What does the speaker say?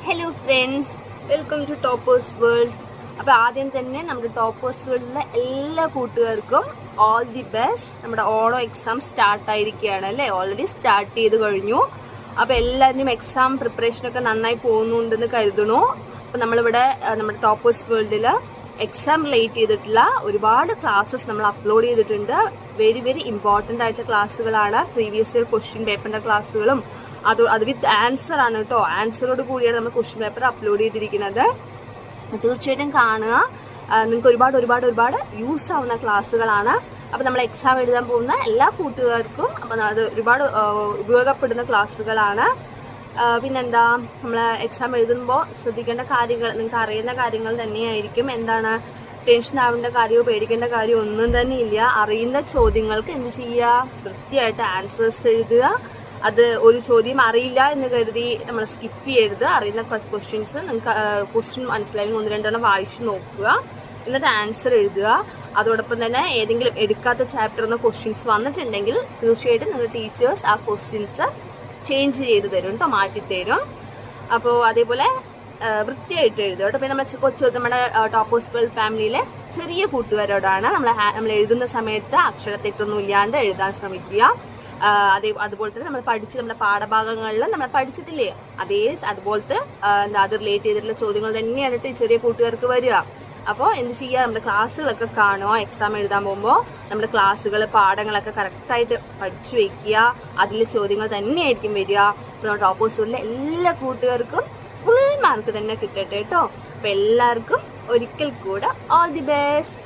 Hello friends, welcome to toppers world. അപ്പോൾ ആദ്യം തന്നെ നമ്മുടെ ടോപ്പേഴ്സ് വേൾഡിലെ എല്ലാ കൂട്ടുകാർക്കും ഓൾ ദി ബെസ്റ്റ്. നമ്മുടെ ഓണം എക്സാം സ്റ്റാർട്ട് ആയിരിക്കുകയാണ് അല്ലേ, ഓൾറെഡി സ്റ്റാർട്ട് ചെയ്ത് കഴിഞ്ഞു. അപ്പോൾ എല്ലാവരും എക്സാം പ്രിപ്പറേഷനൊക്കെ നന്നായി പോകുന്നുണ്ടെന്ന് കരുതണു. അപ്പോൾ നമ്മളിവിടെ നമ്മുടെ ടോപ്പേഴ്സ് വേൾഡിൽ എക്സാം റിലേറ്റ് ചെയ്തിട്ടുള്ള ഒരുപാട് ക്ലാസ്സസ് നമ്മൾ അപ്ലോഡ് ചെയ്തിട്ടുണ്ട്. വെരി വെരി ഇമ്പോർട്ടൻ്റ് ആയിട്ടുള്ള ക്ലാസ്സുകളാണ്. പ്രീവിയസ് ഇയർ ക്വസ്റ്റ്യൻ പേപ്പറിൻ്റെ ക്ലാസ്സുകളും അത് വിത്ത് ആൻസർ ആണ് കേട്ടോ. ആൻസറോട് കൂടിയാണ് നമ്മൾ ക്വസ്റ്റ്യൻ പേപ്പർ അപ്ലോഡ് ചെയ്തിരിക്കുന്നത്. തീർച്ചയായിട്ടും കാണുക. നിങ്ങൾക്ക് ഒരുപാട് യൂസ് ആവുന്ന ക്ലാസ്സുകളാണ്. അപ്പോൾ നമ്മൾ എക്സാം എഴുതാൻ പോകുന്ന എല്ലാ കൂട്ടുകാർക്കും അപ്പം അത് ഒരുപാട് ഉപയോഗപ്പെടുന്ന ക്ലാസ്സുകളാണ്. പിന്നെന്താ, നമ്മൾ എക്സാം എഴുതുമ്പോൾ ശ്രദ്ധിക്കേണ്ട കാര്യങ്ങൾ നിങ്ങൾക്ക് അറിയുന്ന കാര്യങ്ങൾ തന്നെയായിരിക്കും. എന്താണ്, ടെൻഷൻ ആവേണ്ട കാര്യമോ പേടിക്കേണ്ട കാര്യമോ ഒന്നും തന്നെ ഇല്ല. അറിയുന്ന ചോദ്യങ്ങൾക്ക് എന്ത് ചെയ്യുക, വൃത്തിയായിട്ട് ആൻസേഴ്സ് എഴുതുക. അത് ഒരു ചോദ്യം അറിയില്ല എന്ന് കരുതി നമ്മൾ സ്കിപ്പ് ചെയ്യരുത്. അറിയുന്ന ക്വസ്റ്റ്യൻസ് നിങ്ങൾക്ക് ക്വസ്റ്റ്യൻ മനസ്സിലായെങ്കിൽ 1-2 വായിച്ചു നോക്കുക, എന്നിട്ട് ആൻസർ എഴുതുക. അതോടൊപ്പം തന്നെ ഏതെങ്കിലും എടുക്കാത്ത ചാപ്റ്ററിൽ ക്വസ്റ്റ്യൻസ് വന്നിട്ടുണ്ടെങ്കിൽ തീർച്ചയായിട്ടും നിങ്ങളുടെ ടീച്ചേഴ്സ് ആ ക്വസ്റ്റ്യൻസ് ചേഞ്ച് ചെയ്ത് തരും കേട്ടോ, മാറ്റിത്തരും. അപ്പോൾ അതേപോലെ വൃത്തിയായിട്ട് എഴുതുക കേട്ടോ. പിന്നെ നമ്മുടെ ടോപ്പേഴ്സ് വേൾഡ് ഫാമിലിയിലെ ചെറിയ കൂട്ടുകാരോടാണ് നമ്മൾ എഴുതുന്ന സമയത്ത് അക്ഷരത്തെറ്റൊന്നും ഇല്ലാണ്ട് എഴുതാൻ ശ്രമിക്കുക. അതുപോലെ തന്നെ നമ്മുടെ പാഠഭാഗങ്ങളിൽ നമ്മൾ പഠിച്ചിട്ടില്ലേ, അതുപോലത്തെ അത് റിലേറ്റ് ചെയ്തിട്ടുള്ള ചോദ്യങ്ങൾ തന്നെയാണ് ചെറിയ കൂട്ടുകാർക്ക് വരിക. അപ്പോൾ എന്ത് ചെയ്യുക, നമ്മുടെ ക്ലാസ്സുകളൊക്കെ കാണുക. എക്സാം എഴുതാൻ പോകുമ്പോൾ നമ്മുടെ ക്ലാസ്സുകൾ പാഠങ്ങളൊക്കെ കറക്റ്റായിട്ട് പഠിച്ചു വയ്ക്കുക. അതിൽ ചോദ്യങ്ങൾ തന്നെയായിരിക്കും വരിക. നമ്മുടെ ടോപ്പേഴ്സ് വേൾഡിലെ എല്ലാ കൂട്ടുകാർക്കും ഫുൾ മാർക്ക് തന്നെ കിട്ടട്ടെ കേട്ടോ. അപ്പോൾ എല്ലാവർക്കും ഒരിക്കൽ കൂടെ ഓൾ ദി ബെസ്റ്റ്.